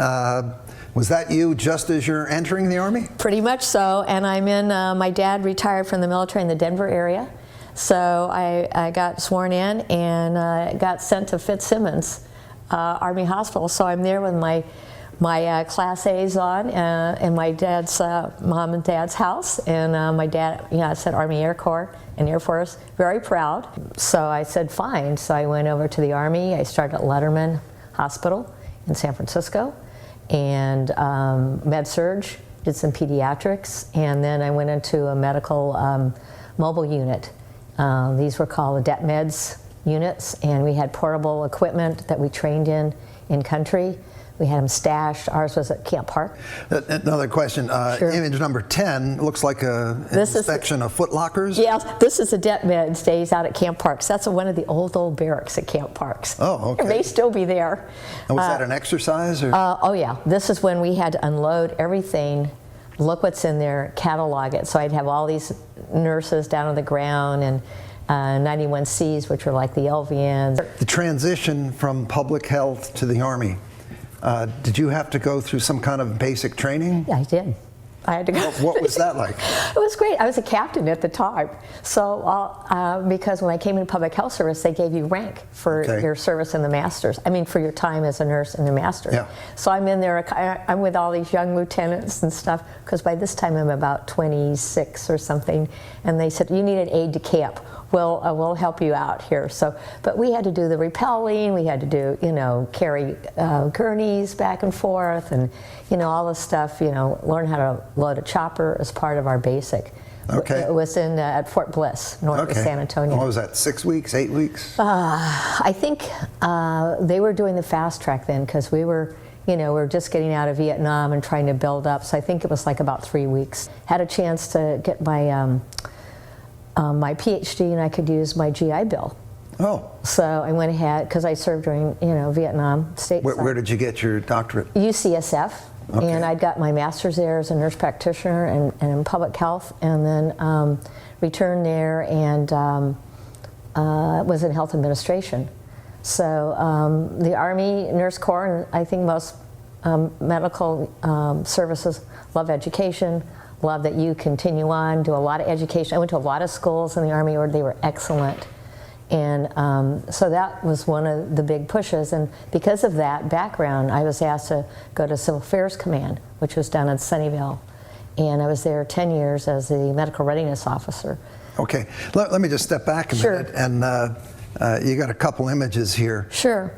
was that you just as you're entering the Army? Pretty much so, and I'm in, my dad retired from the military in the Denver area, so I got sworn in and got sent to Fitzsimmons Army Hospital. So I'm there with my Class A's on in my dad's mom and dad's house, and my dad, said Army Air Corps and Air Force, very proud. So I said fine. So I went over to the Army. I started at Letterman Hospital in San Francisco, and med-surg, did some pediatrics, and then I went into a medical mobile unit. These were called the DETMEDS units, and we had portable equipment that we trained in country. We had them stashed. Ours was at Camp Park. Another question. Sure. Image number 10 looks like an inspection of foot lockers. Yeah, this is a DETMED stays out at Camp Parks. That's one of the old barracks at Camp Parks. Oh, okay. It may still be there. And was that an exercise? Or? Oh, yeah. This is when we had to unload everything, look what's in there, catalog it. So I'd have all these nurses down on the ground, and 91Cs, which were like the LVNs. The transition from public health to the Army. Did you have to go through some kind of basic training? Yeah, I did. I had to go. What was that like? It was great. I was a captain at the time. So, because when I came into public health service, they gave you rank for your service in the masters. I mean, for your time as a nurse in the masters. Yeah. So I'm in there, I'm with all these young lieutenants and stuff, because by this time I'm about 26 or something. And they said, you need an aide de camp. We'll help you out here. So, but we had to do the rappelling, we had to do, carry gurneys back and forth, and, all this stuff, learn how to load a chopper as part of our basic. Okay. It was at Fort Bliss, north of San Antonio. What was that, 6 weeks, 8 weeks? I think they were doing the fast track then, because we were, we were just getting out of Vietnam and trying to build up. So I think it was like about 3 weeks. Had a chance to get my my PhD, and I could use my GI Bill. Oh. So I went ahead, because I served during, Vietnam State. Where did you get your doctorate? UCSF. Okay. And I'd got my master's there as a nurse practitioner and in public health, and then returned there and was in health administration. So the Army Nurse Corps, and I think most medical services, love education. Love that you continue on, do a lot of education. I went to a lot of schools in the Army where they were excellent. And so that was one of the big pushes. And because of that background, I was asked to go to Civil Affairs Command, which was down in Sunnyvale. And I was there 10 years as the medical readiness officer. Okay, let me just step back a minute. And you got a couple images here. Sure.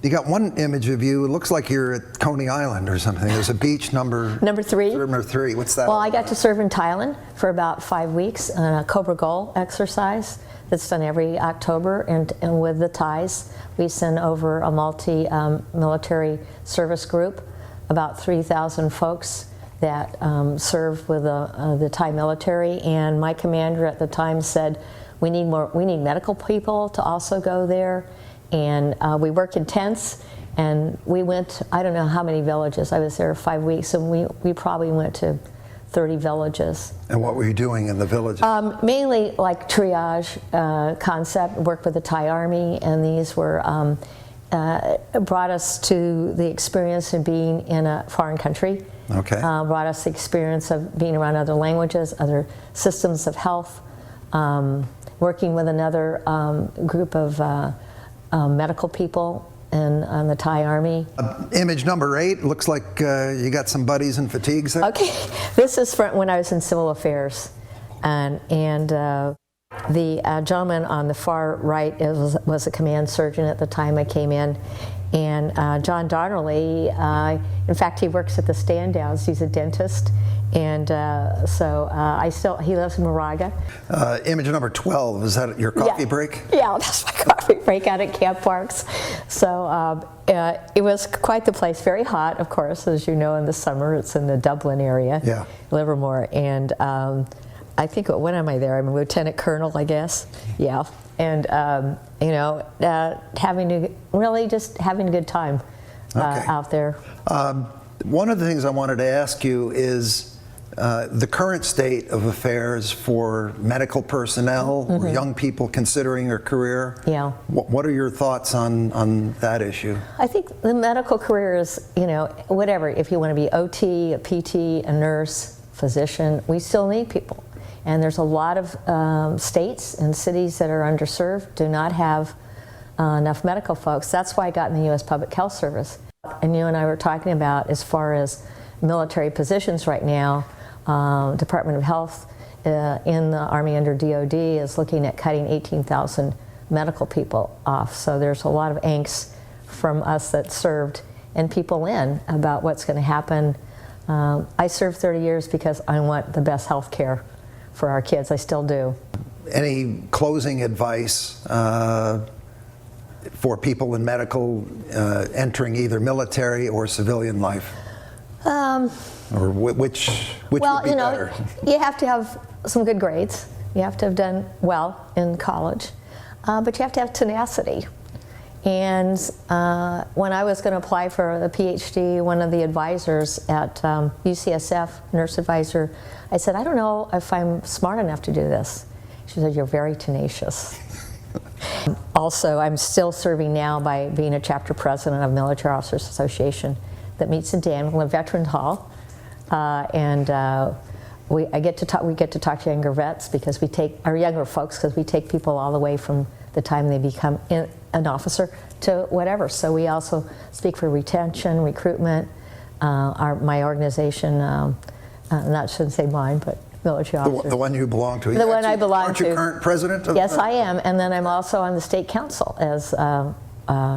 You got one image of you, it looks like you're at Coney Island or something. There's a beach number 3. Number 3, what's that? Well, I got to serve in Thailand for about 5 weeks on a Cobra Goal exercise that's done every October, and with the Thais, we send over a multi-military service group, about 3,000 folks that serve with the Thai military, and my commander at the time said, we need medical people to also go there. And we work in tents, and we went, I don't know how many villages. I was there 5 weeks, and we probably went to 30 villages. And what were you doing in the villages? Mainly like triage concept, worked with the Thai Army, and these were, brought us to the experience of being in a foreign country. Okay. Brought us the experience of being around other languages, other systems of health, working with another group of medical people on the Thai Army. Image number 8, looks like you got some buddies in fatigues there. Okay, this is from when I was in civil affairs, and the gentleman on the far right was a command surgeon at the time I came in, and John Donnerly, in fact, he works at the Standouts. He's a dentist, and he lives in Moraga. Image number 12, is that your coffee break? Yeah, that's my coffee break out at Camp Parks. So it was quite the place, very hot, of course, as you know, in the summer. It's in the Dublin area, Livermore, and I think, when am I there? I'm a lieutenant colonel, I guess. Yeah, and having a good time out there. One of the things I wanted to ask you is the current state of affairs for medical personnel, or young people considering a career. Yeah. What are your thoughts on that issue? I think the medical career is, whatever. If you want to be OT, a PT, a nurse, physician, we still need people. And there's a lot of states and cities that are underserved, do not have enough medical folks. That's why I got in the U.S. Public Health Service. And you and I were talking about, as far as military positions right now, Department of Health in the Army under DOD is looking at cutting 18,000 medical people off. So there's a lot of angst from us that served and people in about what's going to happen. I served 30 years because I want the best health care for our kids. I still do. Any closing advice for people in medical entering either military or civilian life? Or which would be better? You have to have some good grades. You have to have done well in college, but you have to have tenacity. And when I was going to apply for the PhD, one of the advisors at UCSF, nurse advisor, I said, I don't know if I'm smart enough to do this. She said, you're very tenacious. Also, I'm still serving now by being a chapter president of Military Officers Association that meets in Danville in Veterans Hall. We get to talk to younger vets because younger folks, because we take people all the way from the time they become an officer to whatever. So we also speak for retention, recruitment. My organization, shouldn't say mine, but military officers. The one you belong to. The one I belong to. Aren't you current president? Yes, I am. And then I'm also on the state council as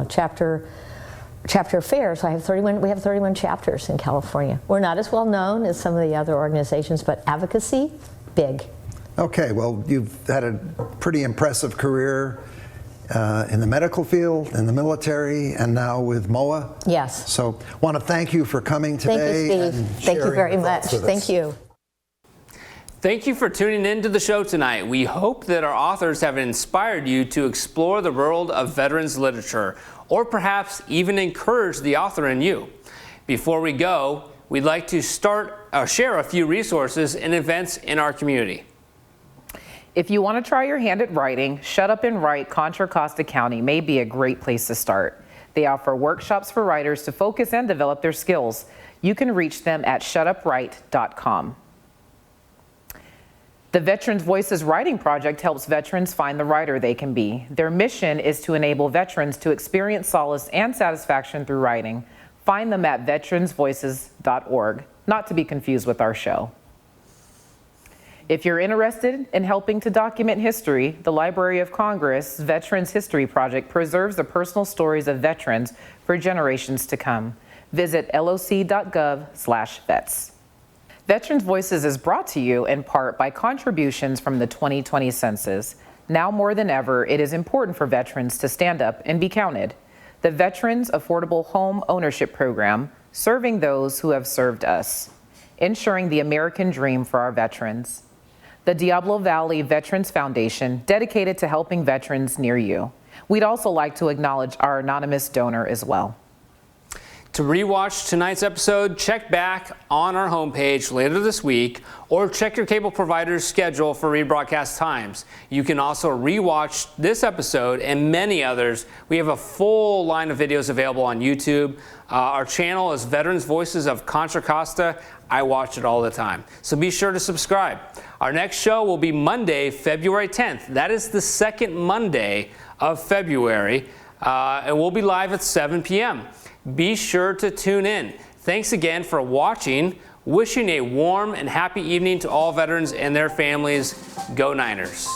chapter affairs. We have 31 chapters in California. We're not as well known as some of the other organizations, but advocacy, big. Okay, well, you've had a pretty impressive career in the medical field, in the military, and now with MOA. Yes. So I want to thank you for coming today. Thank you, Steve. Thank you very much. Thank you. Thank you for tuning in to the show tonight. We hope that our authors have inspired you to explore the world of veterans literature, or perhaps even encourage the author in you. Before we go, we'd like to share a few resources and events in our community. If you want to try your hand at writing, Shut Up and Write Contra Costa County may be a great place to start. They offer workshops for writers to focus and develop their skills. You can reach them at shutupright.com. The Veterans Voices Writing Project helps veterans find the writer they can be. Their mission is to enable veterans to experience solace and satisfaction through writing. Find them at veteransvoices.org, not to be confused with our show. If you're interested in helping to document history, the Library of Congress Veterans History Project preserves the personal stories of veterans for generations to come. Visit loc.gov/vets. Veterans Voices is brought to you in part by contributions from the 2020 census. Now more than ever, it is important for veterans to stand up and be counted. The Veterans Affordable Home Ownership Program, serving those who have served us, ensuring the American dream for our veterans. The Diablo Valley Veterans Foundation, dedicated to helping veterans near you. We'd also like to acknowledge our anonymous donor as well. To rewatch tonight's episode, check back on our homepage later this week, or check your cable provider's schedule for rebroadcast times. You can also rewatch this episode and many others. We have a full line of videos available on YouTube. Our channel is Veterans Voices of Contra Costa. I watch it all the time. So be sure to subscribe. Our next show will be Monday, February 10th. That is the second Monday of February. and we'll be live at 7 p.m. Be sure to tune in. Thanks again for watching. Wishing a warm and happy evening to all veterans and their families. Go Niners.